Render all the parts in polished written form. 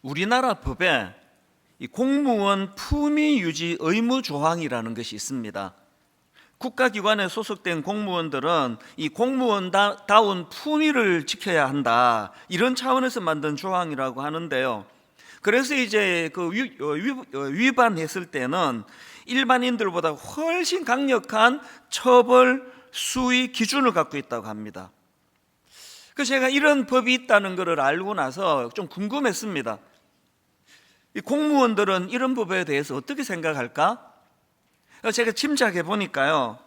우리나라 법에 이 공무원 품위 유지 의무 조항이라는 것이 있습니다. 국가기관에 소속된 공무원들은 이 공무원다운 품위를 지켜야 한다, 이런 차원에서 만든 조항이라고 하는데요. 그래서 이제 위반했을 때는 일반인들보다 훨씬 강력한 처벌 수위 기준을 갖고 있다고 합니다. 그래서 제가 이런 법이 있다는 것을 알고 나서 좀 궁금했습니다. 이 공무원들은 이런 법에 대해서 어떻게 생각할까? 제가 짐작해 보니까요,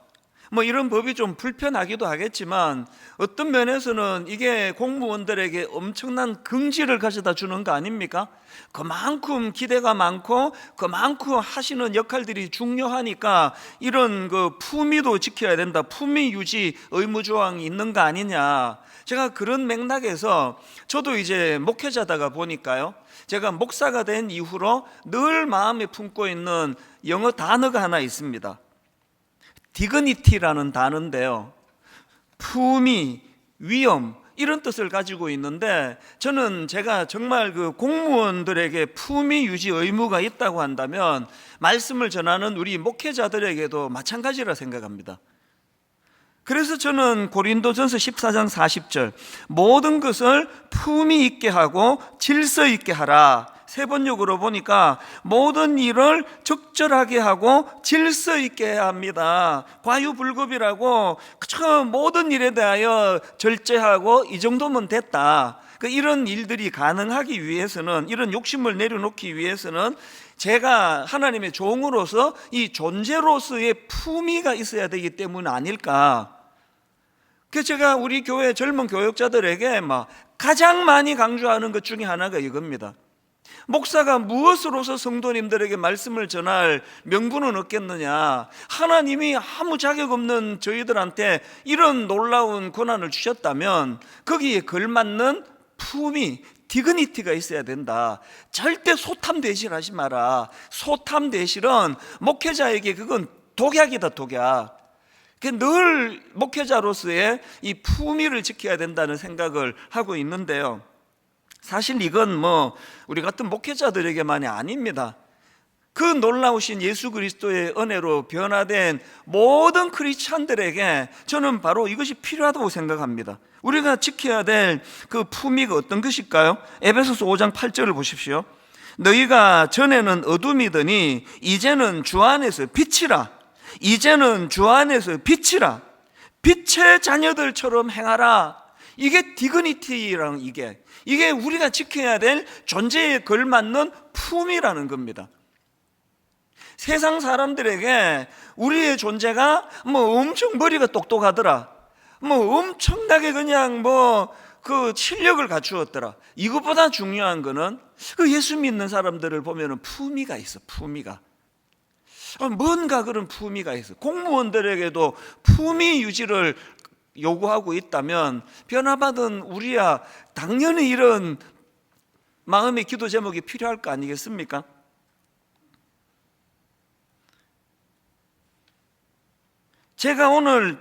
이런 법이 좀 불편하기도 하겠지만 어떤 면에서는 이게 공무원들에게 엄청난 긍지를 가져다 주는 거 아닙니까? 그만큼 기대가 많고 그만큼 하시는 역할들이 중요하니까 이런 품위도 지켜야 된다, 품위 유지 의무 조항이 있는 거 아니냐. 제가 그런 맥락에서 저도 이제 목회자다가 보니까요, 제가 목사가 된 이후로 늘 마음에 품고 있는 영어 단어가 하나 있습니다. 디그니티라는 단어인데요, 품위, 위엄, 이런 뜻을 가지고 있는데, 저는 제가 정말 공무원들에게 품위 유지 의무가 있다고 한다면 말씀을 전하는 우리 목회자들에게도 마찬가지라 생각합니다. 그래서 저는 고린도전서 14장 40절 모든 것을 품위 있게 하고 질서 있게 하라, 세 번역으로 보니까 모든 일을 적절하게 하고 질서 있게 해야 합니다. 과유불급이라고 모든 일에 대하여 절제하고 이 정도면 됐다. 이런 일들이 가능하기 위해서는, 이런 욕심을 내려놓기 위해서는 제가 하나님의 종으로서 이 존재로서의 품위가 있어야 되기 때문 아닐까. 그래서 제가 우리 교회 젊은 교역자들에게 가장 많이 강조하는 것 중에 하나가 이겁니다. 목사가 무엇으로서 성도님들에게 말씀을 전할 명분은 없겠느냐. 하나님이 아무 자격 없는 저희들한테 이런 놀라운 권한을 주셨다면 거기에 걸맞는 품위, 디그니티가 있어야 된다. 절대 소탐대실하지 마라. 소탐대실은 목회자에게 그건 독약이다, 독약. 늘 목회자로서의 이 품위를 지켜야 된다는 생각을 하고 있는데요, 사실 이건 우리 같은 목회자들에게만이 아닙니다. 그 놀라우신 예수 그리스도의 은혜로 변화된 모든 크리스찬들에게 저는 바로 이것이 필요하다고 생각합니다. 우리가 지켜야 될 그 품위가 어떤 것일까요? 에베소서 5장 8절을 보십시오. 너희가 전에는 어둠이더니 이제는 주 안에서 빛이라. 이제는 주 안에서 빛이라. 빛의 자녀들처럼 행하라. 이게 디그니티랑 이게 우리가 지켜야 될 존재에 걸맞는 품이라는 겁니다. 세상 사람들에게 우리의 존재가 엄청 머리가 똑똑하더라, 엄청나게 그냥 그 실력을 갖추었더라, 이것보다 중요한 거는 예수 믿는 사람들을 보면은 품위가 있어. 품위가 뭔가 그런 품위가 있어. 공무원들에게도 품위 유지를 요구하고 있다면 변화받은 우리야 당연히 이런 마음의 기도 제목이 필요할 거 아니겠습니까? 제가 오늘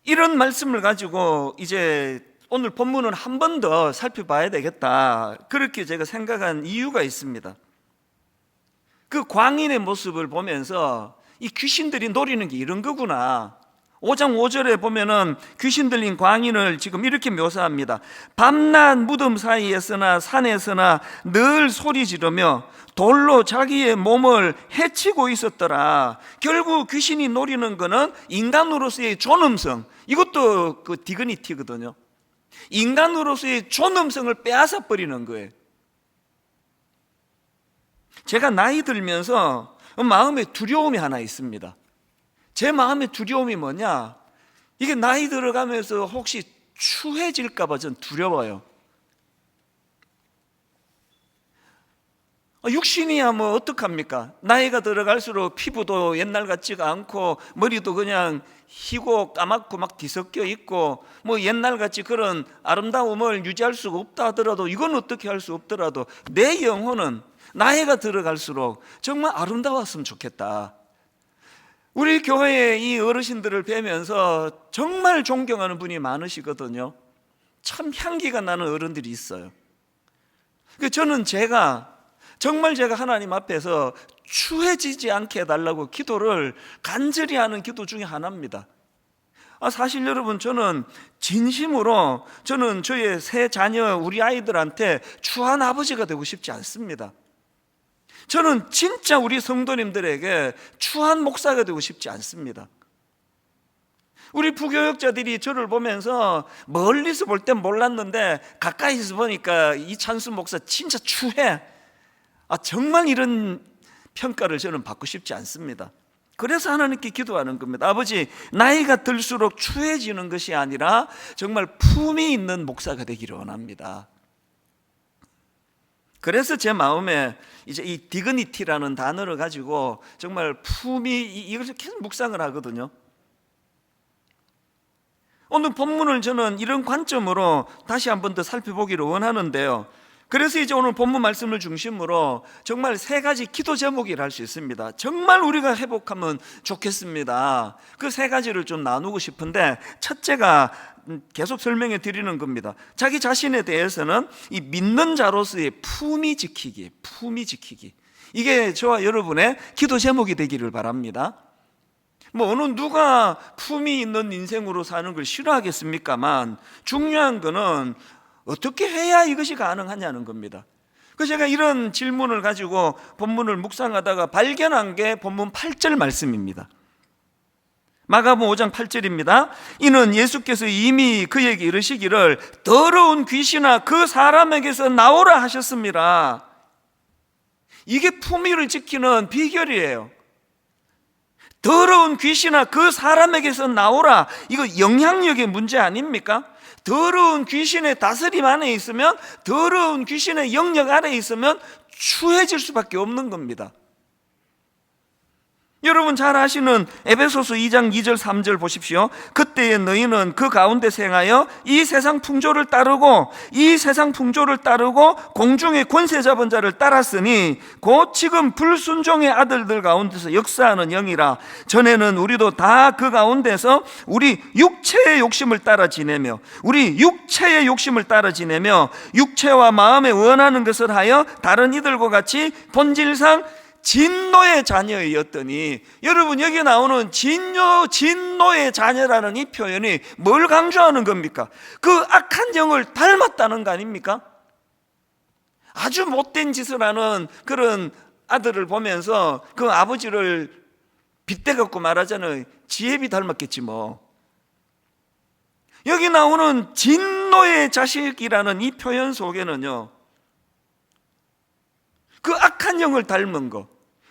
이런 말씀을 가지고 이제 오늘 본문을 한 번 더 살펴봐야 되겠다, 그렇게 제가 생각한 이유가 있습니다. 그 광인의 모습을 보면서 이 귀신들이 노리는 게 이런 거구나. 5장 5절에 보면은 귀신 들린 광인을 지금 이렇게 묘사합니다. 밤낮 무덤 사이에서나 산에서나 늘 소리 지르며 돌로 자기의 몸을 해치고 있었더라. 결국 귀신이 노리는 거는 인간으로서의 존엄성, 이것도 그 디그니티거든요. 인간으로서의 존엄성을 빼앗아 버리는 거예요. 제가 나이 들면서 마음에 두려움이 하나 있습니다. 제 마음의 두려움이 뭐냐, 이게 나이 들어가면서 혹시 추해질까 봐 전 두려워요. 육신이야 어떡합니까? 나이가 들어갈수록 피부도 옛날 같지가 않고 머리도 그냥 희고 까맣고 막 뒤섞여 있고 옛날 같이 그런 아름다움을 유지할 수가 없다 하더라도, 이건 어떻게 할 수 없더라도 내 영혼은 나이가 들어갈수록 정말 아름다웠으면 좋겠다. 우리 교회의 이 어르신들을 뵈면서 정말 존경하는 분이 많으시거든요. 참 향기가 나는 어른들이 있어요. 저는 정말 제가 하나님 앞에서 추해지지 않게 해달라고 기도를 간절히 하는 기도 중에 하나입니다. 사실 여러분, 저는 진심으로 저의 세 자녀, 우리 아이들한테 추한 아버지가 되고 싶지 않습니다. 저는 진짜 우리 성도님들에게 추한 목사가 되고 싶지 않습니다. 우리 부교역자들이 저를 보면서 멀리서 볼 땐 몰랐는데 가까이서 보니까 이찬수 목사 진짜 추해. 정말 이런 평가를 저는 받고 싶지 않습니다. 그래서 하나님께 기도하는 겁니다. 아버지, 나이가 들수록 추해지는 것이 아니라 정말 품이 있는 목사가 되기를 원합니다. 그래서 제 마음에 이제 이 디그니티라는 단어를 가지고 정말 품이, 이걸 계속 묵상을 하거든요. 오늘 본문을 저는 이런 관점으로 다시 한 번 더 살펴보기를 원하는데요. 그래서 이제 오늘 본문 말씀을 중심으로 정말 세 가지 기도 제목이라 할 수 있습니다. 정말 우리가 회복하면 좋겠습니다. 그 세 가지를 좀 나누고 싶은데, 첫째가 계속 설명해 드리는 겁니다. 자기 자신에 대해서는 이 믿는 자로서의 품위 지키기. 이게 저와 여러분의 기도 제목이 되기를 바랍니다. 어느 누가 품위 있는 인생으로 사는 걸 싫어하겠습니까만, 중요한 거는 어떻게 해야 이것이 가능하냐는 겁니다. 그래서 제가 이런 질문을 가지고 본문을 묵상하다가 발견한 게 본문 8절 말씀입니다. 마가복음 5장 8절입니다. 이는 예수께서 이미 그에게 이르시기를 더러운 귀신아 그 사람에게서 나오라 하셨습니다. 이게 품위를 지키는 비결이에요. 더러운 귀신아 그 사람에게서 나오라. 이거 영향력의 문제 아닙니까? 더러운 귀신의 다스림 안에 있으면, 더러운 귀신의 영역 아래 있으면 추해질 수밖에 없는 겁니다. 여러분 잘 아시는 에베소서 2장 2절 3절 보십시오. 그때에 너희는 그 가운데 생하여 이 세상 풍조를 따르고 공중의 권세 잡은 자를 따랐으니 곧 지금 불순종의 아들들 가운데서 역사하는 영이라. 전에는 우리도 다 그 가운데서 우리 육체의 욕심을 따라 지내며 육체와 마음에 원하는 것을 하여 다른 이들과 같이 본질상 진노의 자녀였더니, 여러분 여기 나오는 진노의 자녀라는 이 표현이 뭘 강조하는 겁니까? 그 악한 영을 닮았다는 거 아닙니까? 아주 못된 짓을 하는 그런 아들을 보면서 그 아버지를 빗대갖고 말하잖아요. 지혜비 닮았겠지 뭐. 여기 나오는 진노의 자식이라는 이 표현 속에는요, 그 악한 영을 닮은 거.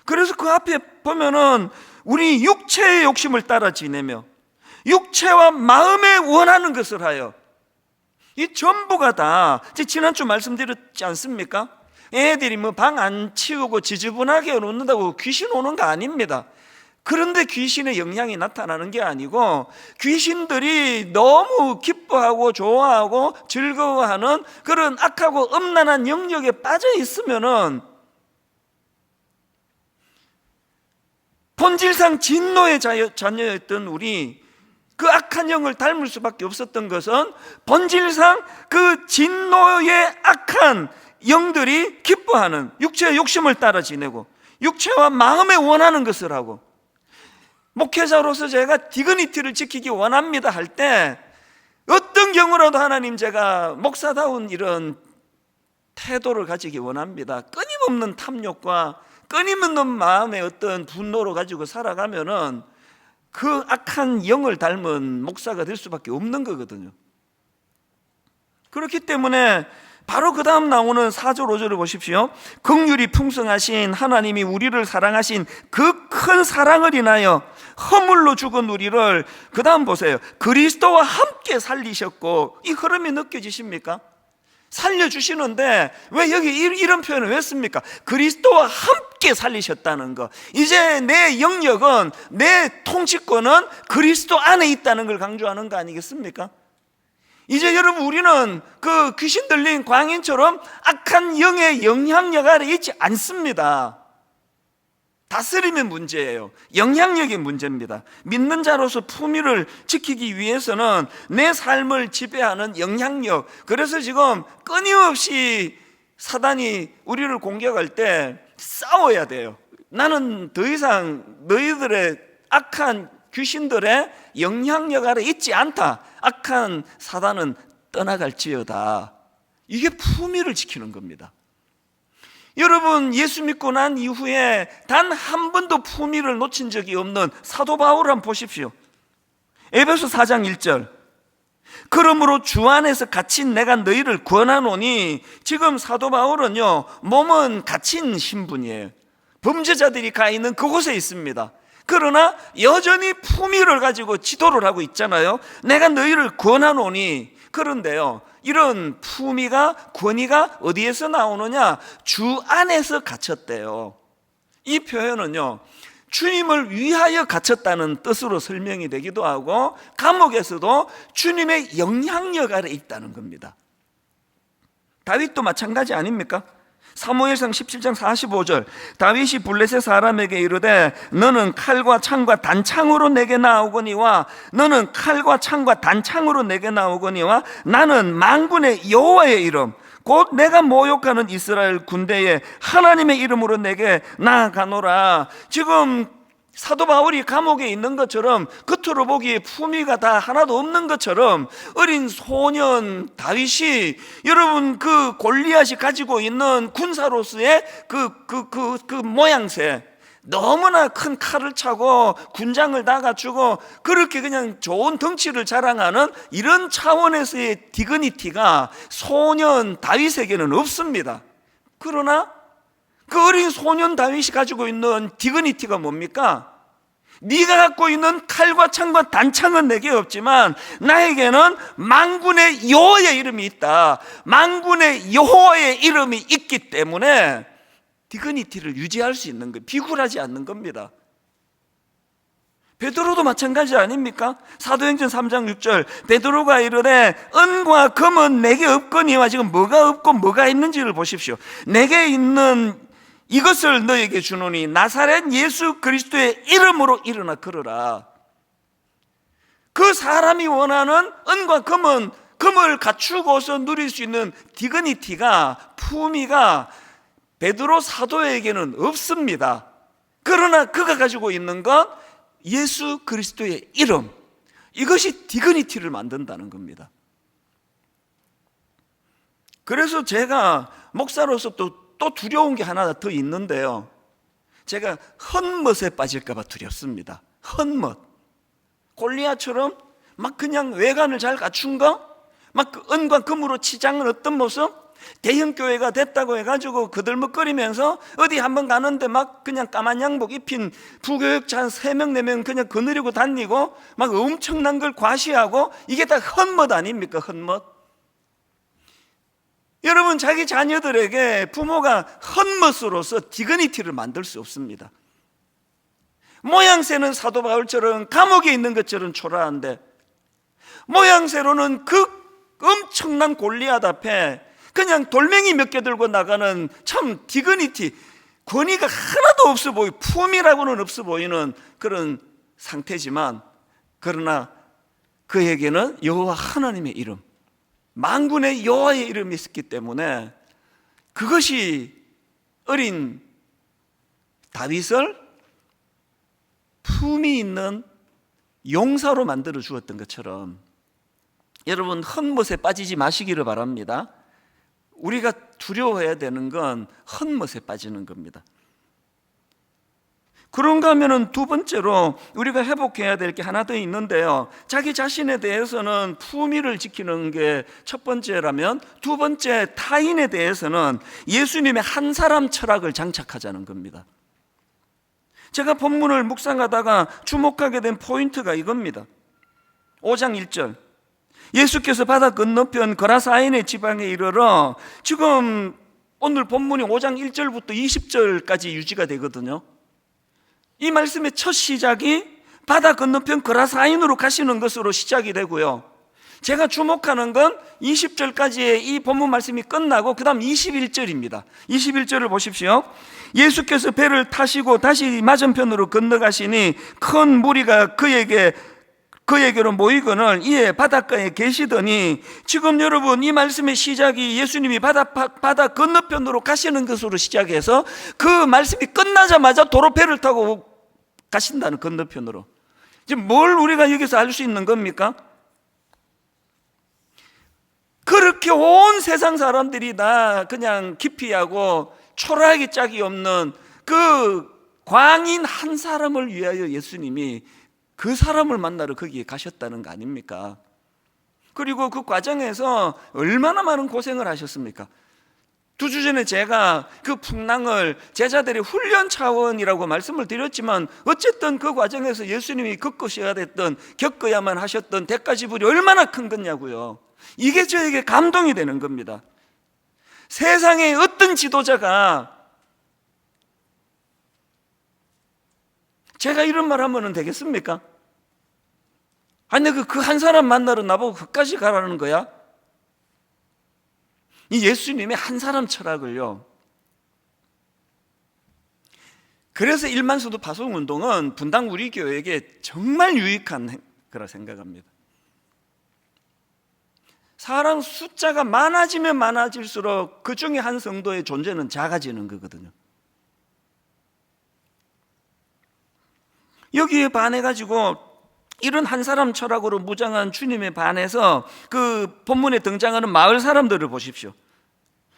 그래서 그 앞에 보면은 우리 육체의 욕심을 따라 지내며 육체와 마음에 원하는 것을 하여, 이 전부가 다 지난주 말씀드렸지 않습니까? 애들이 방 안 치우고 지저분하게 놓는다고 귀신 오는 거 아닙니다. 그런데 귀신의 영향이 나타나는 게 아니고, 귀신들이 너무 기뻐하고 좋아하고 즐거워하는 그런 악하고 음란한 영역에 빠져 있으면은 본질상 진노의 자녀였던 우리, 그 악한 영을 닮을 수밖에 없었던 것은 본질상 그 진노의 악한 영들이 기뻐하는 육체의 욕심을 따라 지내고 육체와 마음에 원하는 것을 하고, 목회자로서 제가 디그니티를 지키기 원합니다 할 때 어떤 경우라도 하나님, 제가 목사다운 이런 태도를 가지기 원합니다. 끊임없는 탐욕과 끊임없는 마음의 어떤 분노로 가지고 살아가면은 그 악한 영을 닮은 목사가 될 수밖에 없는 거거든요. 그렇기 때문에 바로 그 다음 나오는 4절 5절을 보십시오. 긍휼이 풍성하신 하나님이 우리를 사랑하신 그 큰 사랑을 인하여 허물로 죽은 우리를, 그 다음 보세요, 그리스도와 함께 살리셨고. 이 흐름이 느껴지십니까? 살려주시는데 왜 여기 이런 표현을 왜 씁니까? 그리스도와 함께 살리셨다는 거. 이제 내 영역은, 내 통치권은 그리스도 안에 있다는 걸 강조하는 거 아니겠습니까? 이제 여러분, 우리는 그 귀신 들린 광인처럼 악한 영의 영향력 아래 있지 않습니다. 다스림의 문제예요. 영향력의 문제입니다. 믿는 자로서 품위를 지키기 위해서는 내 삶을 지배하는 영향력, 그래서 지금 끊임없이 사단이 우리를 공격할 때 싸워야 돼요. 나는 더 이상 너희들의 악한 귀신들의 영향력 아래 있지 않다. 악한 사단은 떠나갈지어다. 이게 품위를 지키는 겁니다. 여러분, 예수 믿고 난 이후에 단 한 번도 품위를 놓친 적이 없는 사도 바울을 한번 보십시오. 에베소 4장 1절. 그러므로 주 안에서 갇힌 내가 너희를 권하노니, 지금 사도 바울은요, 몸은 갇힌 신분이에요. 범죄자들이 가 있는 그곳에 있습니다. 그러나 여전히 품위를 가지고 지도를 하고 있잖아요. 내가 너희를 권하노니. 그런데요, 이런 품위가, 권위가 어디에서 나오느냐? 주 안에서 갇혔대요. 이 표현은요, 주님을 위하여 갇혔다는 뜻으로 설명이 되기도 하고, 감옥에서도 주님의 영향력 아래 있다는 겁니다. 다윗도 마찬가지 아닙니까? 사무엘상 17장 45절. 다윗이 블레셋 사람에게 이르되 너는 칼과 창과 단창으로 내게 나오거니와, 너는 칼과 창과 단창으로 내게 나오거니와 나는 만군의 여호와의 이름 곧 내가 모욕하는 이스라엘 군대의 하나님의 이름으로 내게 나아가노라. 지금 사도 바울이 감옥에 있는 것처럼, 겉으로 보기에 품위가 다 하나도 없는 것처럼, 어린 소년 다윗이, 여러분, 그 골리앗이 가지고 있는 군사로서의 그 모양새, 너무나 큰 칼을 차고 군장을 다 갖추고 그렇게 그냥 좋은 덩치를 자랑하는 이런 차원에서의 디그니티가 소년 다윗에게는 없습니다. 그러나 그 어린 소년 다윗이 가지고 있는 디그니티가 뭡니까? 네가 갖고 있는 칼과 창과 단창은 내게 없지만 나에게는 만군의 여호와의 이름이 있다. 만군의 여호와의 이름이 있기 때문에 디그니티를 유지할 수 있는 거예요. 비굴하지 않는 겁니다. 베드로도 마찬가지 아닙니까? 사도행전 3장 6절. 베드로가 이르되 은과 금은 내게 없거니와, 지금 뭐가 없고 뭐가 있는지를 보십시오. 내게 있는 이것을 너에게 주노니 나사렛 예수 그리스도의 이름으로 일어나 걸어라. 그 사람이 원하는 은과 금은, 금을 갖추고서 누릴 수 있는 디그니티가, 품위가 베드로 사도에게는 없습니다. 그러나 그가 가지고 있는 건 예수 그리스도의 이름, 이것이 디그니티를 만든다는 겁니다. 그래서 제가 목사로서 또 두려운 게 하나 더 있는데요, 제가 헛멋에 빠질까 봐 두렵습니다. 헛멋. 골리앗처럼 막 그냥 외관을 잘 갖춘 거, 막 은과 금으로 치장은 어떤 모습, 대형 교회가 됐다고 해가지고 거들먹거리면서 어디 한번 가는데 막 그냥 까만 양복 입힌 부교육자 한 3명 4명 그냥 거느리고 다니고 막 엄청난 걸 과시하고, 이게 다 헛멋 아닙니까? 헛멋. 여러분, 자기 자녀들에게 부모가 헛멋으로서 디그니티를 만들 수 없습니다. 모양새는 사도 바울처럼 감옥에 있는 것처럼 초라한데, 모양새로는 그 엄청난 골리앗 앞에 그냥 돌멩이 몇 개 들고 나가는 참 디그니티, 권위가 하나도 없어 보이고 품이라고는 없어 보이는 그런 상태지만, 그러나 그에게는 여호와 하나님의 이름, 만군의 여호와의 이름이 있었기 때문에 그것이 어린 다윗을 품이 있는 용사로 만들어 주었던 것처럼, 여러분, 헛멋에 빠지지 마시기를 바랍니다. 우리가 두려워해야 되는 건 헛멋에 빠지는 겁니다. 그런가 하면은 두 번째로 우리가 회복해야 될 게 하나 더 있는데요, 자기 자신에 대해서는 품위를 지키는 게 첫 번째라면, 두 번째 타인에 대해서는 예수님의 한 사람 철학을 장착하자는 겁니다. 제가 본문을 묵상하다가 주목하게 된 포인트가 이겁니다. 5장 1절. 예수께서 바다 건너편 거라사인의 지방에 이르러, 지금 오늘 본문이 5장 1절부터 20절까지 유지가 되거든요. 이 말씀의 첫 시작이 바다 건너편 거라사인으로 가시는 것으로 시작이 되고요, 제가 주목하는 건 20절까지의 이 본문 말씀이 끝나고 그 다음 21절입니다. 21절을 보십시오. 예수께서 배를 타시고 다시 맞은편으로 건너가시니 큰 무리가 그에게 그에게로 모이거늘 이에 바닷가에 계시더니, 지금 여러분 이 말씀의 시작이 예수님이 바다 건너편으로 가시는 것으로 시작해서 그 말씀이 끝나자마자 도로 배를 타고 가신다는, 건너편으로. 지금 뭘 우리가 여기서 알 수 있는 겁니까? 그렇게 온 세상 사람들이 다 그냥 기피하고 초라하기 짝이 없는 그 광인 한 사람을 위하여 예수님이 그 사람을 만나러 거기에 가셨다는 거 아닙니까? 그리고 그 과정에서 얼마나 많은 고생을 하셨습니까? 2주 전에 제가 그 풍랑을 제자들의 훈련 차원이라고 말씀을 드렸지만, 어쨌든 그 과정에서 예수님이 겪으셔야 됐던, 겪어야만 하셨던 대가 지불이 얼마나 큰 거냐고요. 이게 저에게 감동이 되는 겁니다. 세상에 어떤 지도자가 제가 이런 말 하면 되겠습니까? 아니, 그 한 사람 만나러 나보고 그까지 가라는 거야? 이 예수님의 한 사람 철학을요. 그래서 일만수도 파송운동은 분당 우리 교회에게 정말 유익한 거라 생각합니다. 사람 숫자가 많아지면 많아질수록 그 중에 한 성도의 존재는 작아지는 거거든요. 여기에 반해가지고 이런 한 사람 철학으로 무장한 주님에 반해서 그 본문에 등장하는 마을 사람들을 보십시오.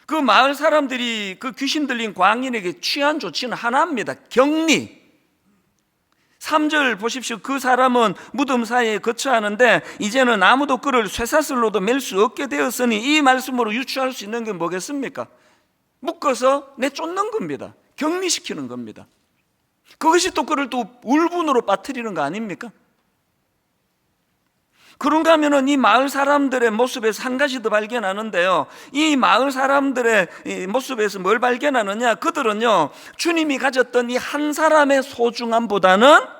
그 마을 사람들이 그 귀신 들린 광인에게 취한 조치는 하나입니다. 격리. 3절 보십시오. 그 사람은 무덤 사이에 거처하는데 이제는 아무도 그를 쇠사슬로도 맬 수 없게 되었으니, 이 말씀으로 유추할 수 있는 게 뭐겠습니까? 묶어서 내쫓는 겁니다. 격리시키는 겁니다. 그것이 또 그를 또 울분으로 빠뜨리는 거 아닙니까? 그런가 하면은 이 마을 사람들의 모습에서 한 가지 더 발견하는데요. 이 마을 사람들의 모습에서 뭘 발견하느냐? 그들은요, 주님이 가졌던 이 한 사람의 소중함보다는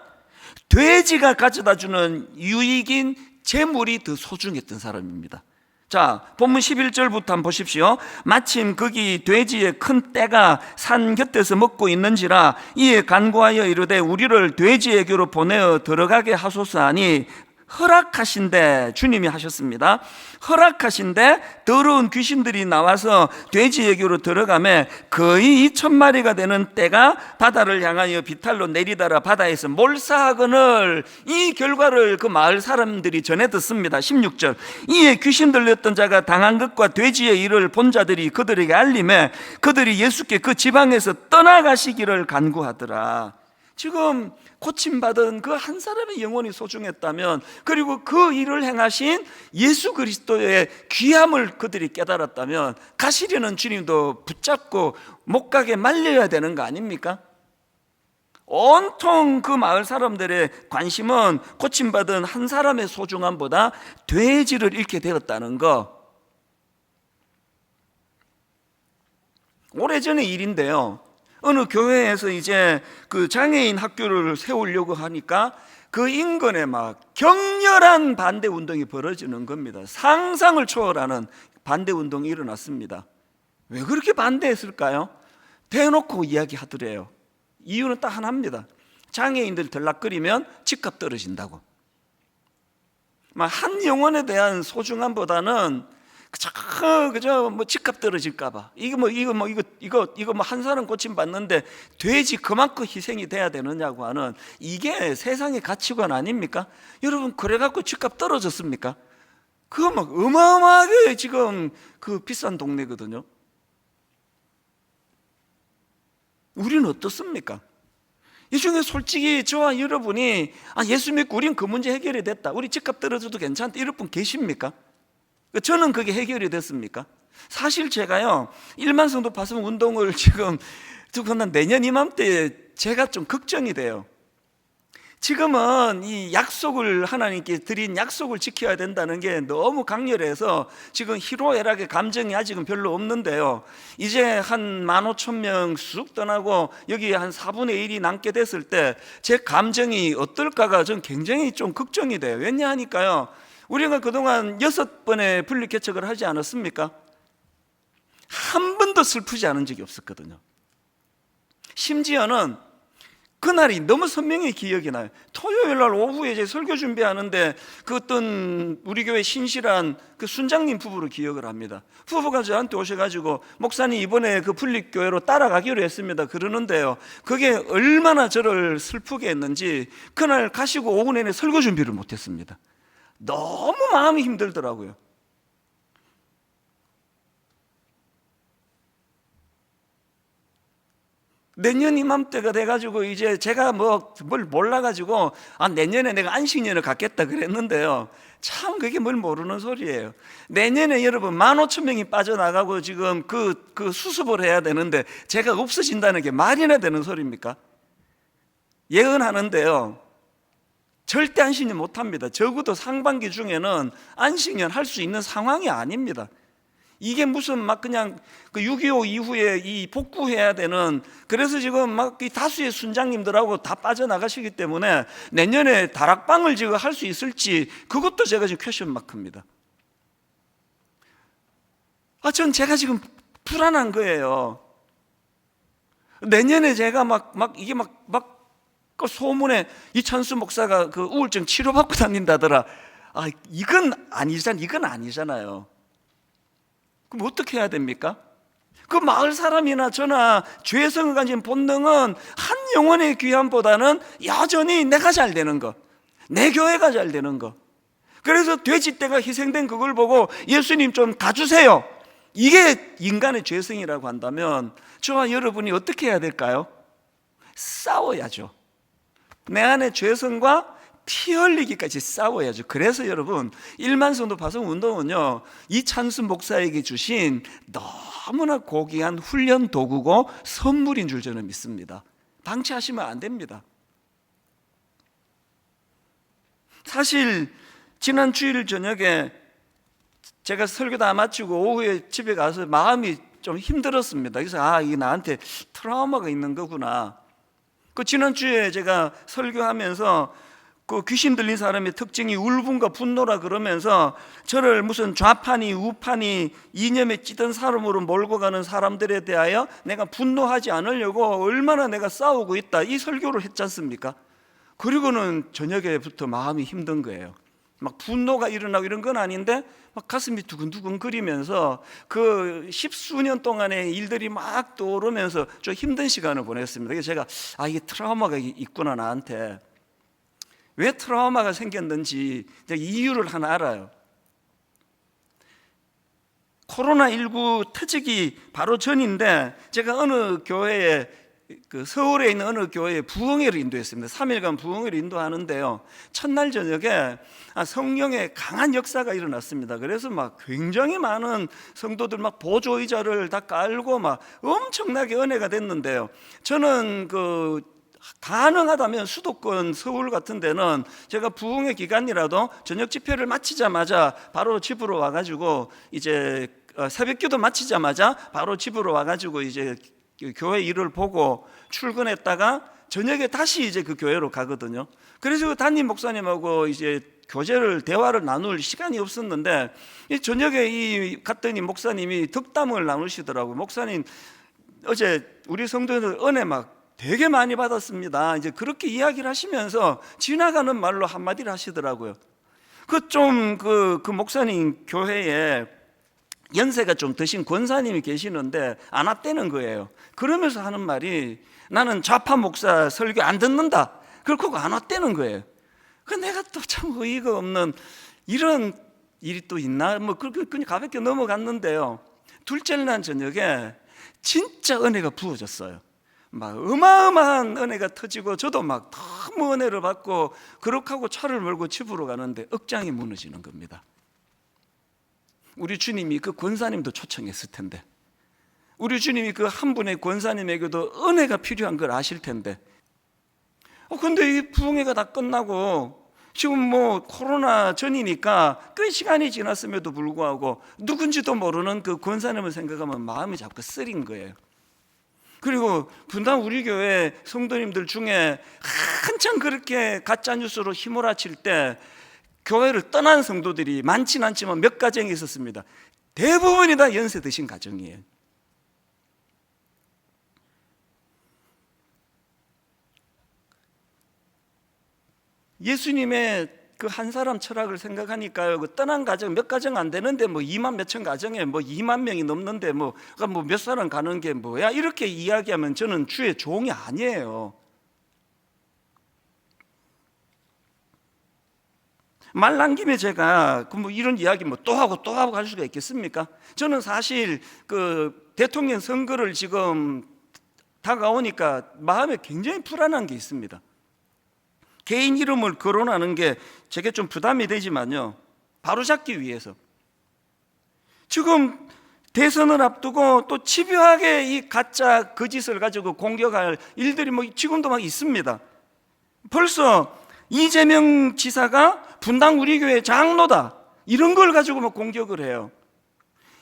돼지가 가져다 주는 유익인 재물이 더 소중했던 사람입니다. 자, 본문 11절부터 한번 보십시오. 마침 거기 돼지의 큰 떼가 산 곁에서 먹고 있는지라 이에 간구하여 이르되 우리를 돼지에게로 보내어 들어가게 하소서 하니, 허락하신대, 주님이 하셨습니다. 허락하신대 더러운 귀신들이 나와서 돼지에게로 들어가매 거의 2,000마리가 되는 떼가 바다를 향하여 비탈로 내리다라 바다에서 몰사하거늘, 이 결과를 그 마을 사람들이 전해 듣습니다. 16절, 이에 귀신 들렸던 자가 당한 것과 돼지의 일을 본 자들이 그들에게 알림해 그들이 예수께 그 지방에서 떠나가시기를 간구하더라. 지금 고침받은 그 한 사람의 영혼이 소중했다면, 그리고 그 일을 행하신 예수 그리스도의 귀함을 그들이 깨달았다면, 가시려는 주님도 붙잡고 못 가게 말려야 되는 거 아닙니까? 온통 그 마을 사람들의 관심은 고침받은 한 사람의 소중함보다 돼지를 잃게 되었다는 거. 오래전의 일인데요, 어느 교회에서 이제 그 장애인 학교를 세우려고 하니까 그 인근에 막 격렬한 반대 운동이 벌어지는 겁니다. 상상을 초월하는 반대 운동이 일어났습니다. 왜 그렇게 반대했을까요? 대놓고 이야기하더래요. 이유는 딱 하나입니다. 장애인들 들락거리면 집값 떨어진다고. 한 영혼에 대한 소중함보다는 그저 뭐 집값 떨어질까봐, 이거 한 사람 고침 받는데 돼지 그만큼 희생이 돼야 되느냐고 하는, 이게 세상의 가치관 아닙니까? 여러분, 그래갖고 집값 떨어졌습니까? 그거 막 어마어마하게 지금 그 비싼 동네거든요. 우리는 어떻습니까? 이 중에 솔직히 저와 여러분이 예수 믿고 우린 그 문제 해결이 됐다, 우리 집값 떨어져도 괜찮다, 이럴 분 계십니까? 저는 그게 해결이 됐습니까? 사실 제가요, 1만 성도 파송 운동을 지금 내년 이맘때 제가 좀 걱정이 돼요. 지금은 이 약속을, 하나님께 드린 약속을 지켜야 된다는 게 너무 강렬해서 지금 희로애락의 감정이 아직은 별로 없는데요, 이제 한 15,000명 쑥 떠나고 여기 한 4분의 1이 남게 됐을 때 제 감정이 어떨까가 전 굉장히 좀 걱정이 돼요. 왜냐하니까요, 우리가 그동안 6번의 분리 개척을 하지 않았습니까? 한 번도 슬프지 않은 적이 없었거든요. 심지어는 그날이 너무 선명히 기억이 나요. 토요일 날 오후에 이제 설교 준비하는데 그 어떤 우리 교회 신실한 그 순장님 부부를 기억을 합니다. 부부가 저한테 오셔가지고 목사님 이번에 그 분립교회로 따라가기로 했습니다 그러는데요, 그게 얼마나 저를 슬프게 했는지 그날 가시고 오후 내내 설교 준비를 못했습니다. 너무 마음이 힘들더라고요. 내년 이맘때가 돼가지고 이제 제가 뭘 몰라가지고 내년에 내가 안식년을 갖겠다 그랬는데요, 참 그게 뭘 모르는 소리예요. 내년에 여러분 15,000명이 빠져나가고 지금 그 수습을 해야 되는데 제가 없어진다는 게 말이나 되는 소리입니까? 예언하는데요, 절대 안식년 못합니다. 적어도 상반기 중에는 안식년 할 수 있는 상황이 아닙니다. 이게 무슨 막 그냥 그 6.25 이후에 이 복구해야 되는, 그래서 지금 막 이 다수의 순장님들하고 다 빠져나가시기 때문에 내년에 다락방을 지금 할 수 있을지 그것도 제가 지금 퀘션 마크입니다. 전 제가 지금 불안한 거예요. 내년에 제가 이게 그 소문에 이찬수 목사가 그 우울증 치료받고 다닌다더라. 이건 아니잖아요. 그럼 어떻게 해야 됩니까? 그 마을 사람이나 저나 죄성을 가진 본능은 한 영혼의 귀함보다는 여전히 내가 잘 되는 거, 내 교회가 잘 되는 거. 그래서 돼지떼가 희생된 그걸 보고 예수님 좀 가주세요, 이게 인간의 죄성이라고 한다면 저와 여러분이 어떻게 해야 될까요? 싸워야죠. 내 안의 죄성과 피 흘리기까지 싸워야죠. 그래서 여러분 1만 성도 파송 운동은요, 이찬수 목사에게 주신 너무나 고귀한 훈련 도구고 선물인 줄 저는 믿습니다. 방치하시면 안 됩니다. 사실 지난 주일 저녁에 제가 설교 다 마치고 오후에 집에 가서 마음이 좀 힘들었습니다. 그래서 이게 나한테 트라우마가 있는 거구나. 그 지난주에 제가 설교하면서 그 귀신 들린 사람의 특징이 울분과 분노라 그러면서 저를 무슨 좌파니 우파니 이념에 찌든 사람으로 몰고 가는 사람들에 대하여 내가 분노하지 않으려고 얼마나 내가 싸우고 있다, 이 설교를 했지 않습니까? 그리고는 저녁에부터 마음이 힘든 거예요. 막 분노가 일어나고 이런 건 아닌데 막 가슴이 두근두근 거리면서 그 십수년 동안의 일들이 막 떠오르면서 좀 힘든 시간을 보냈습니다. 그래서 제가 이게 트라우마가 있구나, 나한테. 왜 트라우마가 생겼는지 이유를 하나 알아요. 코로나19 터지기 바로 전인데 제가 어느 교회에, 서울에 있는 어느 교회에 부흥회를 인도했습니다. 3일간 부흥회를 인도하는데요, 첫날 저녁에 성령의 강한 역사가 일어났습니다. 그래서 막 굉장히 많은 성도들 막 보조의자를 다 깔고 막 엄청나게 은혜가 됐는데요, 저는 가능하다면 수도권 서울 같은 데는 제가 부흥회 기간이라도 저녁 집회를 마치자마자 바로 집으로 와가지고 이제 새벽기도 마치자마자 바로 집으로 와가지고 이제 교회 일을 보고 출근했다가 저녁에 다시 이제 그 교회로 가거든요. 그래서 담임 목사님하고 이제 대화를 나눌 시간이 없었는데 저녁에 갔더니 목사님이 덕담을 나누시더라고요. 목사님, 어제 우리 성도들 은혜 막 되게 많이 받았습니다. 이제 그렇게 이야기를 하시면서 지나가는 말로 한마디를 하시더라고요. 그 목사님 교회에 연세가 좀 드신 권사님이 계시는데 안 왔다는 거예요. 그러면서 하는 말이, 나는 좌파 목사 설교 안 듣는다, 그렇고 안 왔다는 거예요. 내가 또 참 어이가 없는, 이런 일이 또 있나? 그렇게 그냥 가볍게 넘어갔는데요, 둘째 날 저녁에 진짜 은혜가 부어졌어요. 막 어마어마한 은혜가 터지고 저도 막 너무 은혜를 받고 그렇게 하고 차를 몰고 집으로 가는데 억장이 무너지는 겁니다. 우리 주님이 그 권사님도 초청했을 텐데, 우리 주님이 그 한 분의 권사님에게도 은혜가 필요한 걸 아실 텐데, 근데 이 부흥회가 다 끝나고 지금 코로나 전이니까 꽤 시간이 지났음에도 불구하고 누군지도 모르는 그 권사님을 생각하면 마음이 자꾸 쓰린 거예요. 그리고 분당 우리 교회 성도님들 중에 한참 그렇게 가짜뉴스로 휘몰아칠 때 교회를 떠난 성도들이 많진 않지만 몇 가정이 있었습니다. 대부분이 다 연세 드신 가정이에요. 예수님의 그 한 사람 철학을 생각하니까요, 그 떠난 가정 몇 가정 안 되는데 뭐 2만 몇천 가정에 뭐 2만 명이 넘는데 뭐 몇 사람 가는 게 뭐야, 이렇게 이야기하면 저는 주의 종이 아니에요. 말 난 김에 제가 뭐 이런 이야기 뭐 또 하고 또 하고 할 수가 있겠습니까? 저는 사실 그 대통령 선거를 지금 다가오니까 마음에 굉장히 불안한 게 있습니다. 개인 이름을 거론하는 게 제게 좀 부담이 되지만요, 바로잡기 위해서 지금 대선을 앞두고 또 집요하게 이 가짜 거짓을 가지고 공격할 일들이 뭐 지금도 막 있습니다. 벌써 이재명 지사가 분당 우리 교회 장로다, 이런 걸 가지고 막 공격을 해요.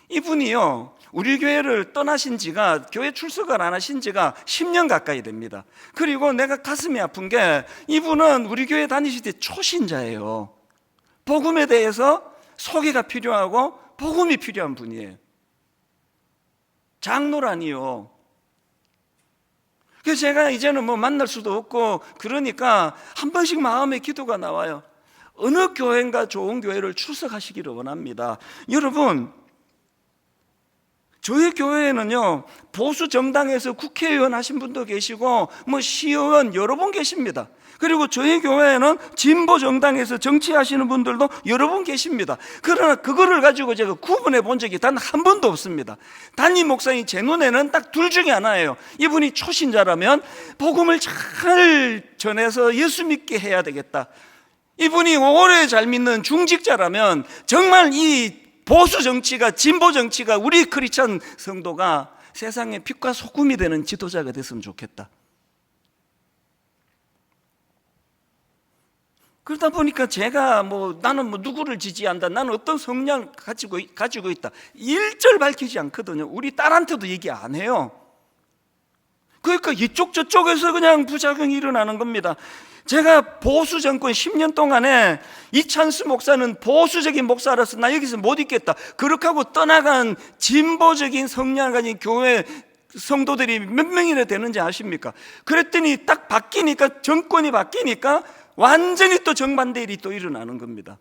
이분이요, 우리 교회를 떠나신 지가, 교회 출석을 안 하신 지가 10년 가까이 됩니다. 그리고 내가 가슴이 아픈 게, 이분은 우리 교회 다니실 때 초신자예요. 복음에 대해서 소개가 필요하고 복음이 필요한 분이에요. 장로라니요. 그래서 제가 이제는 뭐 만날 수도 없고 그러니까 한 번씩 마음에 기도가 나와요. 어느 교회인가 좋은 교회를 출석하시기를 원합니다. 여러분, 저희 교회에는요, 보수 정당에서 국회의원 하신 분도 계시고 뭐 시의원 여러 분 계십니다. 그리고 저희 교회에는 진보 정당에서 정치하시는 분들도 여러 분 계십니다. 그러나 그거를 가지고 제가 구분해 본 적이 단 한 번도 없습니다. 담임 목사님 제 눈에는 딱 둘 중에 하나예요. 이분이 초신자라면 복음을 잘 전해서 예수 믿게 해야 되겠다. 이분이 오래 잘 믿는 중직자라면 정말 이 보수 정치가, 진보 정치가, 우리 크리스찬 성도가 세상의 빛과 소금이 되는 지도자가 됐으면 좋겠다. 그러다 보니까 제가 나는 누구를 지지한다, 나는 어떤 성향을 가지고 있다, 일절 밝히지 않거든요. 우리 딸한테도 얘기 안 해요. 그러니까 이쪽 저쪽에서 그냥 부작용이 일어나는 겁니다. 제가 보수 정권 10년 동안에 이찬수 목사는 보수적인 목사라서 나 여기서 못 있겠다, 그렇게 하고 떠나간 진보적인 성향을 가진 교회 성도들이 몇 명이나 되는지 아십니까? 그랬더니 딱 바뀌니까, 정권이 바뀌니까 완전히 또 정반대 일이 또 일어나는 겁니다.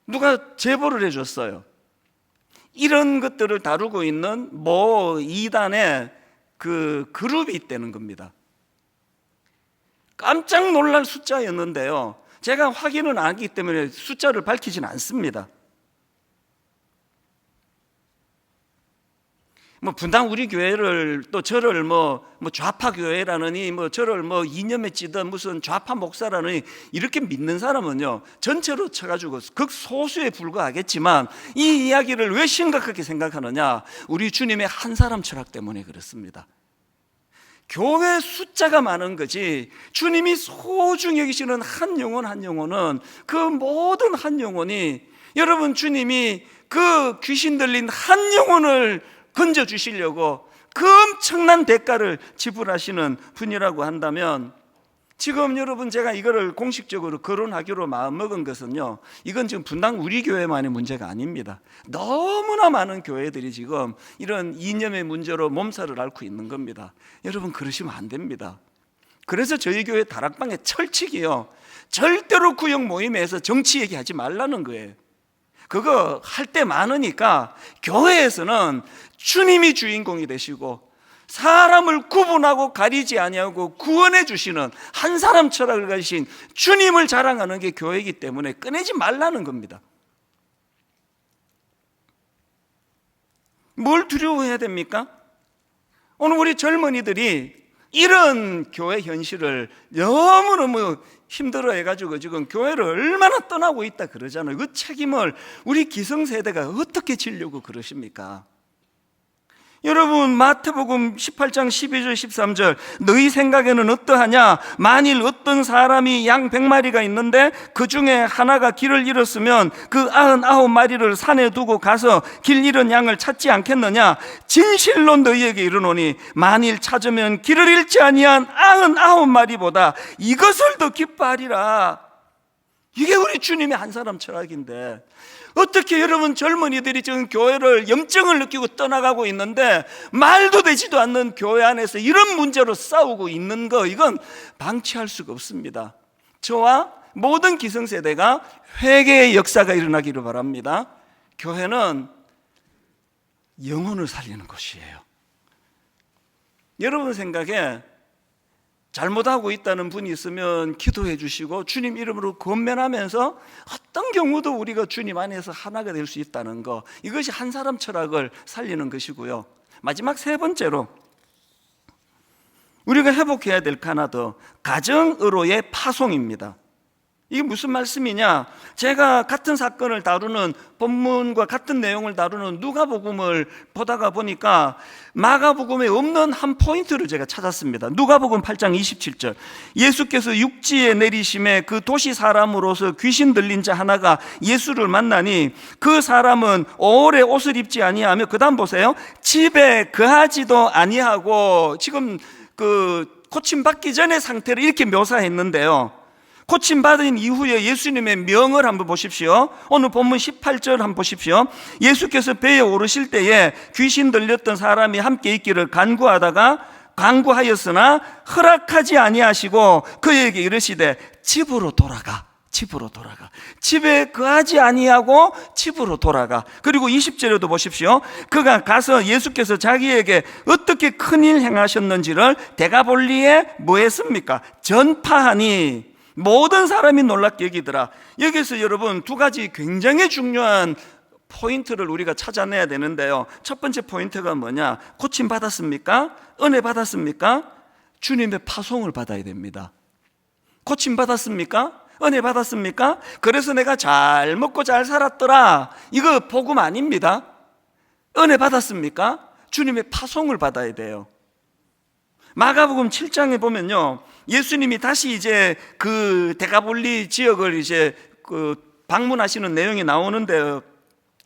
누가 제보를 해줬어요. 이런 것들을 다루고 있는 뭐 이단의 그 그룹이 있다는 겁니다. 깜짝 놀랄 숫자였는데요, 제가 확인은 안 하기 때문에 숫자를 밝히지는 않습니다. 분당 우리 교회를 또 저를 좌파 교회라느니 저를 이념에 찌든 무슨 좌파 목사라느니 이렇게 믿는 사람은요, 전체로 쳐가지고 극소수에 불과하겠지만 이 이야기를 왜 심각하게 생각하느냐, 우리 주님의 한 사람 철학 때문에 그렇습니다. 교회 숫자가 많은 거지, 주님이 소중히 여기시는 한 영혼 한 영혼은, 그 모든 한 영혼이, 여러분 주님이 그 귀신 들린 한 영혼을 건져주시려고 그 엄청난 대가를 지불하시는 분이라고 한다면, 지금 여러분 제가 이거를 공식적으로 거론하기로 마음먹은 것은요, 이건 지금 분당 우리 교회만의 문제가 아닙니다. 너무나 많은 교회들이 지금 이런 이념의 문제로 몸살을 앓고 있는 겁니다. 여러분 그러시면 안 됩니다. 그래서 저희 교회 다락방의 철칙이요, 절대로 구역 모임에서 정치 얘기하지 말라는 거예요. 그거 할 때 많으니까 교회에서는 주님이 주인공이 되시고 사람을 구분하고 가리지 아니하고 구원해 주시는 한 사람 철학을 가지신 주님을 자랑하는 게 교회이기 때문에 꺼내지 말라는 겁니다. 뭘 두려워해야 됩니까? 오늘 우리 젊은이들이 이런 교회 현실을 너무너무 힘들어 해가지고 지금 교회를 얼마나 떠나고 있다 그러잖아요. 그 책임을 우리 기성세대가 어떻게 지려고 그러십니까? 여러분 마태복음 18장 12절 13절, 너희 생각에는 어떠하냐? 만일 어떤 사람이 양 100마리가 있는데 그 중에 하나가 길을 잃었으면 그 99마리를 산에 두고 가서 길 잃은 양을 찾지 않겠느냐? 진실로 너희에게 이르노니 만일 찾으면 길을 잃지 아니한 99마리보다 이것을 더 기뻐하리라. 이게 우리 분명히 주님의 한 사람 철학인데 어떻게 여러분 젊은이들이 지금 교회를 염증을 느끼고 떠나가고 있는데 말도 되지도 않는 교회 안에서 이런 문제로 싸우고 있는 거, 이건 방치할 수가 없습니다. 저와 모든 기성세대가 회개의 역사가 일어나기를 바랍니다. 교회는 영혼을 살리는 곳이에요. 여러분 생각에 잘못하고 있다는 분이 있으면 기도해 주시고 주님 이름으로 권면하면서 어떤 경우도 우리가 주님 안에서 하나가 될 수 있다는 거, 이것이 한 사람 철학을 살리는 것이고요. 마지막 세 번째로 우리가 회복해야 될 거 하나 더, 가정으로의 파송입니다. 이게 무슨 말씀이냐? 제가 같은 사건을 다루는 본문과 같은 내용을 다루는 누가복음을 보다가 보니까 마가복음에 없는 한 포인트를 제가 찾았습니다. 누가복음 8장 27절, 예수께서 육지에 내리심에 그 도시 사람으로서 귀신 들린 자 하나가 예수를 만나니 그 사람은 오래 옷을 입지 아니하며, 그 다음 보세요, 집에 거하지도 아니하고, 지금 그 고침받기 전의 상태를 이렇게 묘사했는데요, 고침받은 이후에 예수님의 명을 한번 보십시오. 오늘 본문 18절 한번 보십시오. 예수께서 배에 오르실 때에 귀신 들렸던 사람이 함께 있기를 간구하였으나 허락하지 아니하시고 그에게 이르시되 집으로 돌아가. 집에 거하지 아니하고 집으로 돌아가. 그리고 20절에도 보십시오. 그가 가서 예수께서 자기에게 어떻게 큰일 행하셨는지를 데가볼리에 뭐 했습니까? 전파하니 모든 사람이 놀랍게 여기더라. 여기서 여러분 두 가지 굉장히 중요한 포인트를 우리가 찾아내야 되는데요. 첫 번째 포인트가 뭐냐? 고침 받았습니까? 은혜 받았습니까? 주님의 파송을 받아야 됩니다. 고침 받았습니까? 은혜 받았습니까? 그래서 내가 잘 먹고 잘 살았더라, 이거 복음 아닙니다. 은혜 받았습니까? 주님의 파송을 받아야 돼요. 마가복음 7장에 보면요, 예수님이 다시 이제 그 데가볼리 지역을 이제 그 방문하시는 내용이 나오는데요.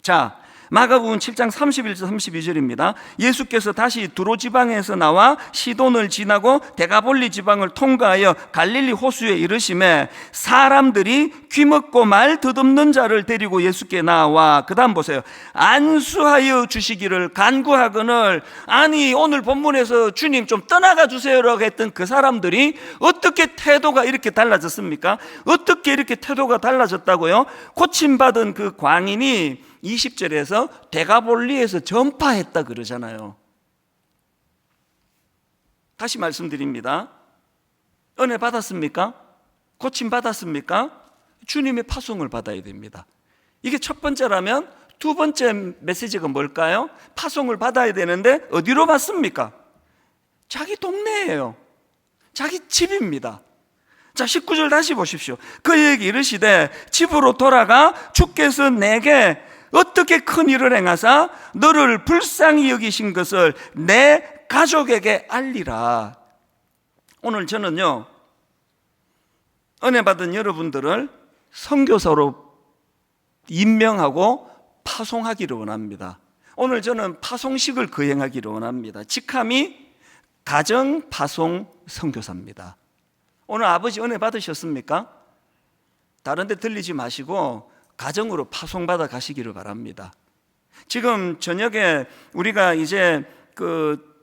자, 마가복음 7장 31절 32절입니다. 예수께서 다시 두로 지방에서 나와 시돈을 지나고 데가볼리 지방을 통과하여 갈릴리 호수에 이르심에 사람들이 귀먹고 말 더듬는 자를 데리고 예수께 나와, 그 다음 보세요, 안수하여 주시기를 간구하거늘. 아니, 오늘 본문에서 주님 좀 떠나가 주세요라고 했던 그 사람들이 어떻게 태도가 이렇게 달라졌습니까? 어떻게 이렇게 태도가 달라졌다고요? 고침받은 그 광인이 20절에서 데가볼리에서 전파했다 그러잖아요. 다시 말씀드립니다. 은혜 받았습니까? 고침 받았습니까? 주님의 파송을 받아야 됩니다. 이게 첫 번째라면 두 번째 메시지가 뭘까요? 파송을 받아야 되는데 어디로 받습니까? 자기 동네예요. 자기 집입니다. 자, 19절 다시 보십시오. 그에게 이르시되 집으로 돌아가 주께서 내게 어떻게 큰 일을 행하사 너를 불쌍히 여기신 것을 내 가족에게 알리라. 오늘 저는요, 은혜 받은 여러분들을 선교사로 임명하고 파송하기를 원합니다. 오늘 저는 파송식을 거행하기를 원합니다. 직함이 가정 파송 선교사입니다. 오늘 아버지 은혜 받으셨습니까? 다른 데 들리지 마시고 가정으로 파송받아 가시기를 바랍니다. 지금 저녁에 우리가 이제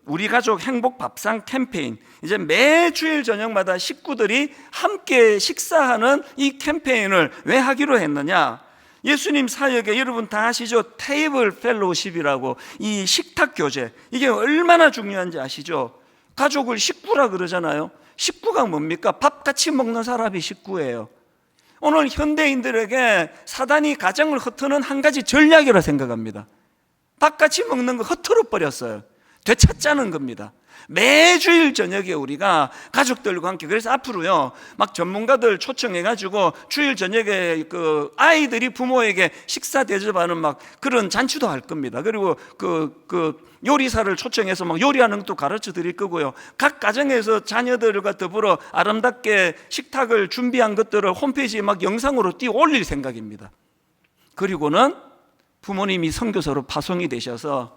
우리 가족 행복 밥상 캠페인, 이제 매주일 저녁마다 식구들이 함께 식사하는 이 캠페인을 왜 하기로 했느냐? 예수님 사역에 여러분 다 아시죠? 테이블 펠로우십이라고, 이 식탁 교제, 이게 얼마나 중요한지 아시죠? 가족을 식구라 그러잖아요. 식구가 뭡니까? 밥 같이 먹는 사람이 식구예요. 오늘 현대인들에게 사단이 가정을 흩트는 한 가지 전략이라 생각합니다. 밥 같이 먹는 거 흩트러 버렸어요. 되찾자는 겁니다. 매주일 저녁에 우리가 가족들과 함께, 그래서 앞으로요, 막 전문가들 초청해가지고 주일 저녁에 그 아이들이 부모에게 식사 대접하는 막 그런 잔치도 할 겁니다. 그리고 그 요리사를 초청해서 막 요리하는 것도 가르쳐 드릴 거고요. 각 가정에서 자녀들과 더불어 아름답게 식탁을 준비한 것들을 홈페이지에 막 영상으로 띄워 올릴 생각입니다. 그리고는 부모님이 선교사로 파송이 되셔서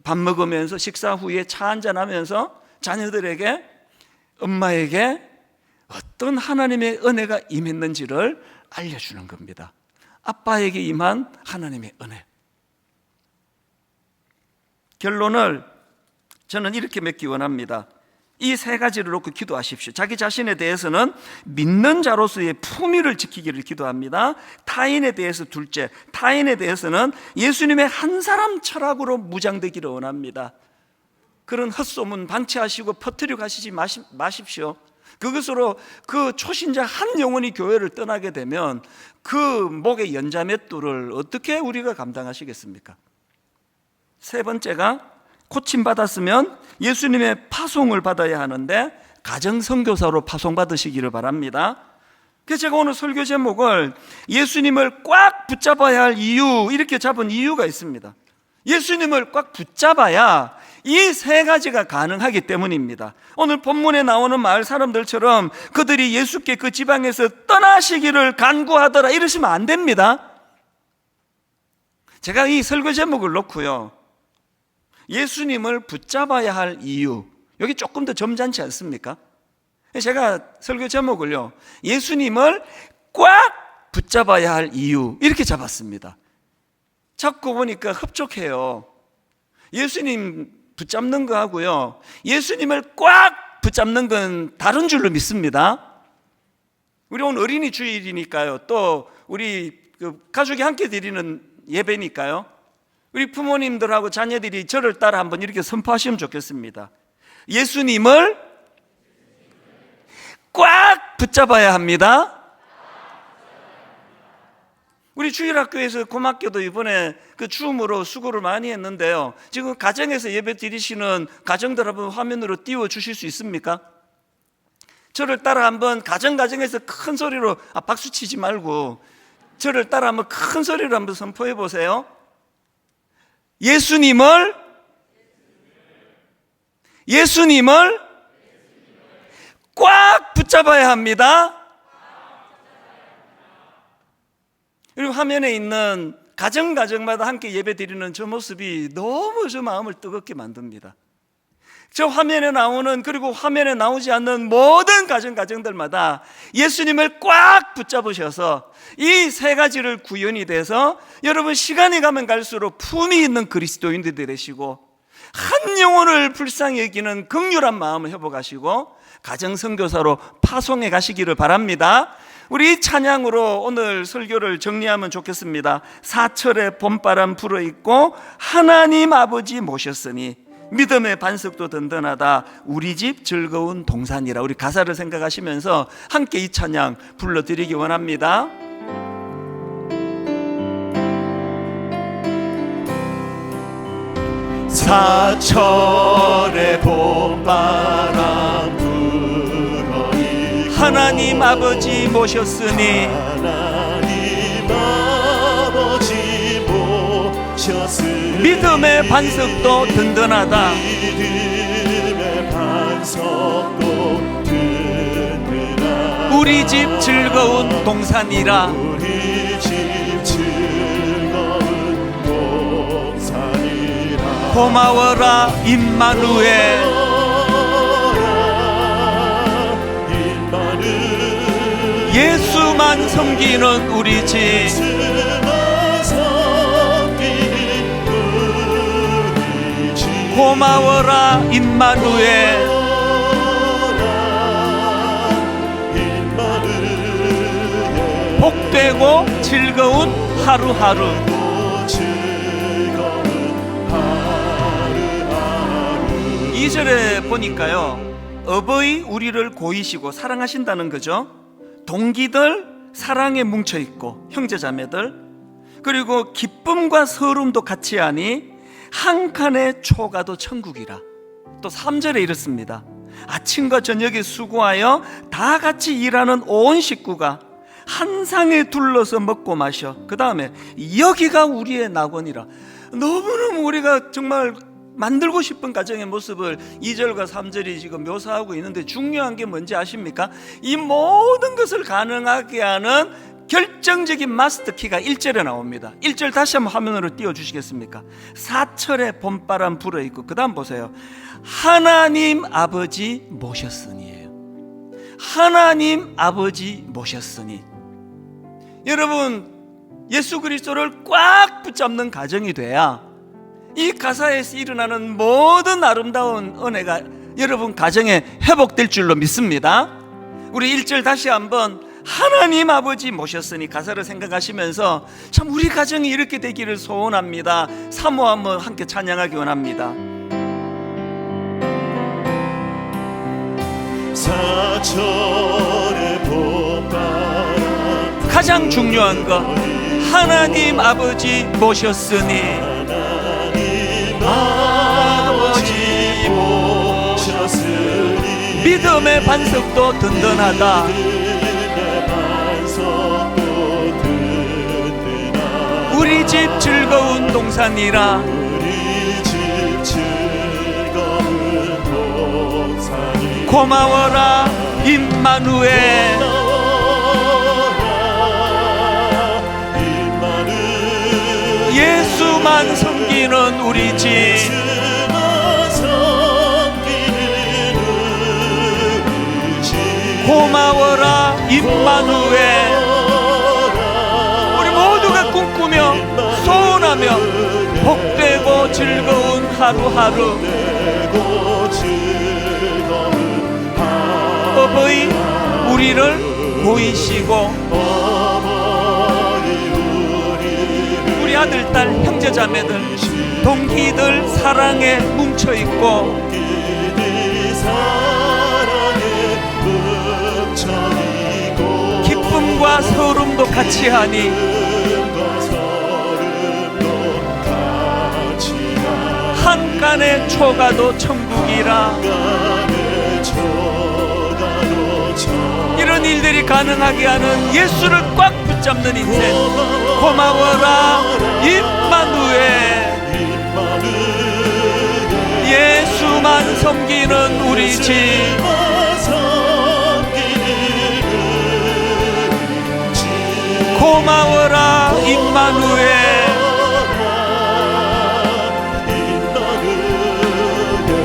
밥 먹으면서 식사 후에 차 한잔하면서 자녀들에게 엄마에게 어떤 하나님의 은혜가 임했는지를 알려주는 겁니다. 아빠에게 임한 하나님의 은혜. 결론을 저는 이렇게 맺기 원합니다. 이 세 가지를 놓고 기도하십시오. 자기 자신에 대해서는 믿는 자로서의 품위를 지키기를 기도합니다. 타인에 대해서 둘째, 타인에 대해서는 예수님의 한 사람 철학으로 무장되기를 원합니다. 그런 헛소문 방치하시고 퍼뜨리고 하시지 마십시오. 그것으로 그 초신자 한 영혼이 교회를 떠나게 되면 그 목의 연자맷돌을 어떻게 우리가 감당하시겠습니까? 세 번째가, 고침받았으면 예수님의 파송을 받아야 하는데 가정선교사로 파송받으시기를 바랍니다. 그래서 제가 오늘 설교 제목을 예수님을 꽉 붙잡아야 할 이유, 이렇게 잡은 이유가 있습니다. 예수님을 꽉 붙잡아야 이 세 가지가 가능하기 때문입니다. 오늘 본문에 나오는 마을 사람들처럼 그들이 예수께 그 지방에서 떠나시기를 간구하더라 이러시면 안 됩니다. 제가 이 설교 제목을 놓고요, 예수님을 붙잡아야 할 이유, 여기 조금 더 점잖지 않습니까? 제가 설교 제목을요, 예수님을 꽉 붙잡아야 할 이유, 이렇게 잡았습니다. 자꾸 보니까 흡족해요. 예수님 붙잡는 거 하고요, 예수님을 꽉 붙잡는 건 다른 줄로 믿습니다. 우리 오늘 어린이 주일이니까요, 또 우리 가족이 함께 드리는 예배니까요, 우리 부모님들하고 자녀들이 저를 따라 한번 이렇게 선포하시면 좋겠습니다. 예수님을 꽉 붙잡아야 합니다. 우리 주일학교에서 고맙게도 이번에 그 줌으로 수고를 많이 했는데요, 지금 가정에서 예배 드리시는 가정들 한번 화면으로 띄워 주실 수 있습니까? 저를 따라 한번 가정에서 큰 소리로, 박수 치지 말고 저를 따라 한번 큰 소리로 한번 선포해 보세요. 예수님을 꽉 붙잡아야 합니다. 그리고 화면에 있는 가정마다 함께 예배 드리는 저 모습이 너무 저 마음을 뜨겁게 만듭니다. 저 화면에 나오는, 그리고 화면에 나오지 않는 모든 가정들마다 예수님을 꽉 붙잡으셔서 이 세 가지를 구현이 돼서 여러분 시간이 가면 갈수록 품이 있는 그리스도인들이 되시고 한 영혼을 불쌍히 여기는 긍휼한 마음을 회복하시고 가정선교사로 파송해 가시기를 바랍니다. 우리 찬양으로 오늘 설교를 정리하면 좋겠습니다. 사철의 봄바람 불어있고 하나님 아버지 모셨으니 믿음의 반석도 든든하다, 우리 집 즐거운 동산이라. 우리 가사를 생각하시면서 함께 이 찬양 불러드리기 원합니다. 사철의 봄바람 불어있고 하나님 아버지 모셨으니 하나님 아버지 모셨으니 믿음의 반석도 든든하다, 믿음의 반석도 든든하다, 우리 집 즐거운 동산이라. 우리 집 즐거운 동산이라. 고마워라 임마누엘, 예수만 섬기는 우리 집. 고마워라 임마누엘, 복되고 즐거운 하루하루. 2절에 보니까요, 어버이 우리를 고이시고 사랑하신다는 거죠. 동기들 사랑에 뭉쳐있고 형제자매들, 그리고 기쁨과 서름도 같이 하니 한 칸의 초가도 천국이라. 또 3절에 이렇습니다. 아침과 저녁에 수고하여 다 같이 일하는 온 식구가 한 상에 둘러서 먹고 마셔. 그 다음에 여기가 우리의 낙원이라. 너무너무 우리가 정말 만들고 싶은 가정의 모습을 2절과 3절이 지금 묘사하고 있는데, 중요한 게 뭔지 아십니까? 이 모든 것을 가능하게 하는 결정적인 마스터키가 1절에 나옵니다. 1절 다시 한번 화면으로 띄워주시겠습니까? 사철의 봄바람 불어있고, 그 다음 보세요. 하나님 아버지 모셨으니예요. 하나님 아버지 모셨으니. 여러분, 예수 그리스도를 꽉 붙잡는 가정이 돼야 이 가사에서 일어나는 모든 아름다운 은혜가 여러분 가정에 회복될 줄로 믿습니다. 우리 1절 다시 한번 하나님 아버지 모셨으니 가사를 생각하시면서 참 우리 가정이 이렇게 되기를 소원합니다. 사모 한번 함께 찬양하기 원합니다. 사철의 봄바람 가장 중요한 거 하나님 아버지 모셨으니 하나님 아버지 모셨으니 믿음의 반석도 든든하다. 믿음의 반석도 든든하다. 우리 집 즐거운 동산이라 우리 집 즐거운 동산이 고마워라 임마누엘. 예수만 섬기는 우리 집 고마워라 임마누엘. 우리 모두가 꿈꾸며 소원하며 복되고 즐거운 하루하루 어버이 우리를 보이시고 우리 아들, 딸, 형제, 자매들, 동기들 사랑에 뭉쳐있고 기쁨과 서름도 같이 하니 한 간의 초가도 천국이라. 이런 일들이 가능하게 하는 예수를 꽉 붙잡는 인생 고마워라 임마누엘. 예수만 섬기는 우리 집 고마워라 임마누엘.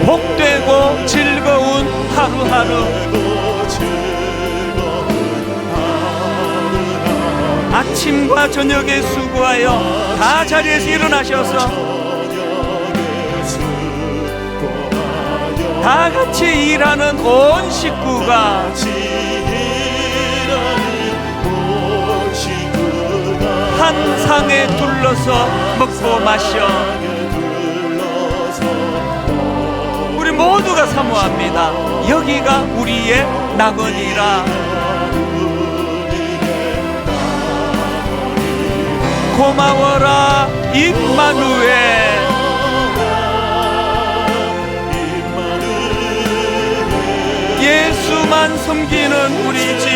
복되고 즐거운 하루하루 아침과 저녁에 수고하여 다 자리에서 일어나셔서 다 같이 일하는 온 식구가 한 상에 둘러서 먹고 마셔 우리 모두가 사모합니다. 여기가 우리의 낙원이라. 고마워라 임마누엘. 예수만 섬기는 우리 집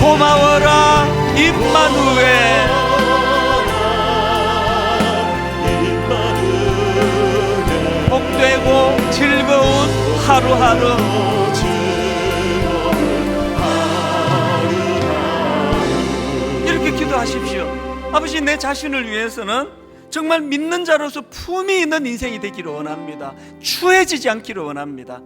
고마워라 임마누엘. 복되고 즐거운 하루하루 이렇게 기도하십시오. 아버지, 내 자신을 위해서는 정말 믿는 자로서 품이 있는 인생이 되기를 원합니다. 추해지지 않기를 원합니다.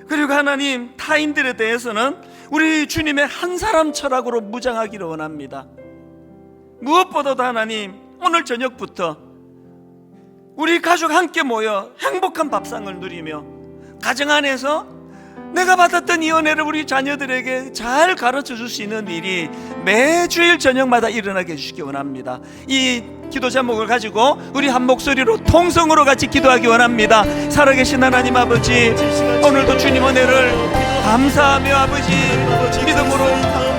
그리고 하나님, 타인들에 대해서는 우리 주님의 한 사람 철학으로 무장하기를 원합니다. 무엇보다도 하나님, 오늘 저녁부터 우리 가족 함께 모여 행복한 밥상을 누리며 가정 안에서 내가 받았던 이 은혜를 우리 자녀들에게 잘 가르쳐 줄 수 있는 일이 매주일 저녁마다 일어나게 해주시기 원합니다. 이 기도 제목을 가지고 우리 한 목소리로 통성으로 같이 기도하기 원합니다. 살아계신 하나님 아버지, 오늘도 주님 은혜를 감사하며 아버지 믿음으로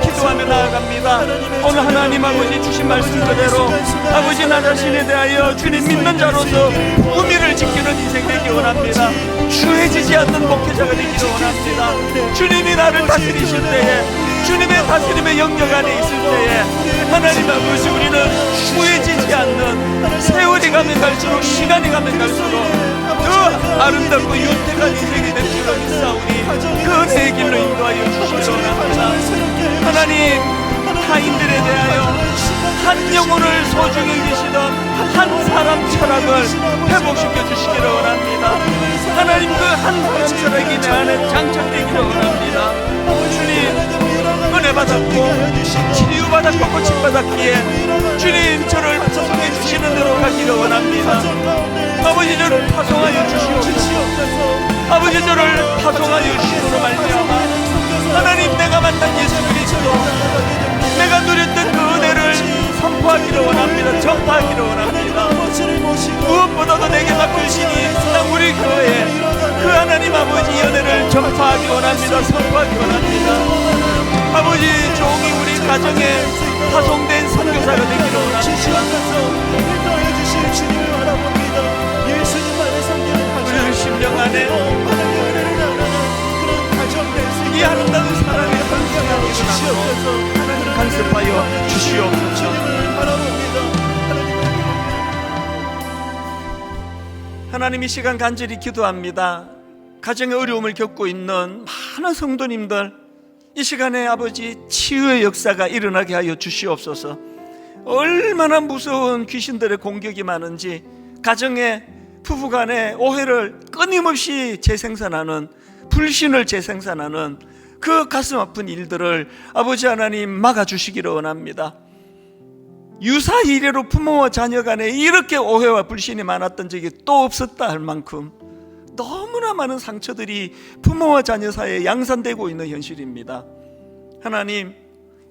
기도하며 나아갑니다. 오늘 하나님 아버지 주신 말씀 그대로 아버지 나 자신에 대하여 주님 믿는 자로서 의미를 지키는 인생 되기 원합니다. 추해지지 않는 목회자가 되기를 원합니다. 주님이 나를 다스리실 때에, 주님의 다스림의 영역 안에 있을 때에 하나님 아버지 우리는 추해지지 않는, 세월이 가면 갈수록, 시간이 가면 갈수록 더 아름답고 윤택한 인생이 될 줄로 믿사오니 그 은혜의 길로 인도하여 주시기 원합니다. 하나님, 타인들에 대하여 한 영혼을 소중히 계시던 한 사람 철학을 회복시켜 주시기를 원합니다. 하나님 그 한 사람 철학이 내 안에 장착되기를 원합니다. 주님 은혜 받았고 치유받았고 고침받았기에 주님 저를 파송해 주시는 대로 가기를 원합니다. 아버지 저를 파송하여 주시옵소서. 아버지 저를 파송하여 주시므로 말미암아 하나님 내가 만난 예수 그리스도 내가 누렸던 그 은혜를 선포하기를 원합니다. 전파하기를 원합니다. 무엇보다도 내게 맡기시니 우리 교회에 그 하나님 아버지 연애를 전파하기 원합니다. 선포하기 원합니다. 아버지 종이 우리 가정에 파송된 선교사가 되기를 원합니다. 우리 심령 안에 이 아름다운 사랑의 선교사가 일어나고 하나님 간섭하여 주시옵소서. 하나님 이 시간 간절히 기도합니다. 가정의 어려움을 겪고 있는 많은 성도님들 이 시간에 아버지 치유의 역사가 일어나게 하여 주시옵소서. 얼마나 무서운 귀신들의 공격이 많은지 가정에 부부간의 오해를 끊임없이 재생산하는 불신을 재생산하는 그 가슴 아픈 일들을 아버지 하나님 막아주시기를 원합니다. 유사 이래로 부모와 자녀 간에 이렇게 오해와 불신이 많았던 적이 또 없었다 할 만큼 너무나 많은 상처들이 부모와 자녀 사이에 양산되고 있는 현실입니다. 하나님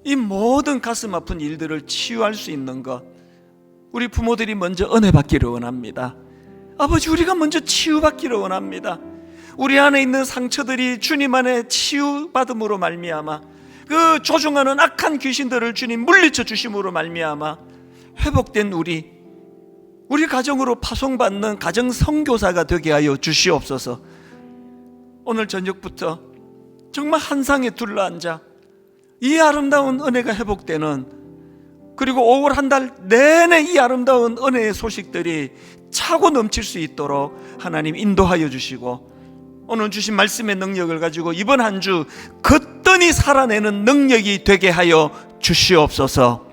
이 모든 가슴 아픈 일들을 치유할 수 있는 것 우리 부모들이 먼저 은혜 받기를 원합니다. 아버지 우리가 먼저 치유받기를 원합니다. 우리 안에 있는 상처들이 주님 안에 치유받음으로 말미암아 그 조종하는 악한 귀신들을 주님 물리쳐 주심으로 말미암아 회복된 우리 가정으로 파송받는 가정 선교사가 되게 하여 주시옵소서. 오늘 저녁부터 정말 한 상에 둘러앉아 이 아름다운 은혜가 회복되는 그리고 5월 한 달 내내 이 아름다운 은혜의 소식들이 차고 넘칠 수 있도록 하나님 인도하여 주시고 오늘 주신 말씀의 능력을 가지고 이번 한 주 거뜬히 살아내는 능력이 되게 하여 주시옵소서.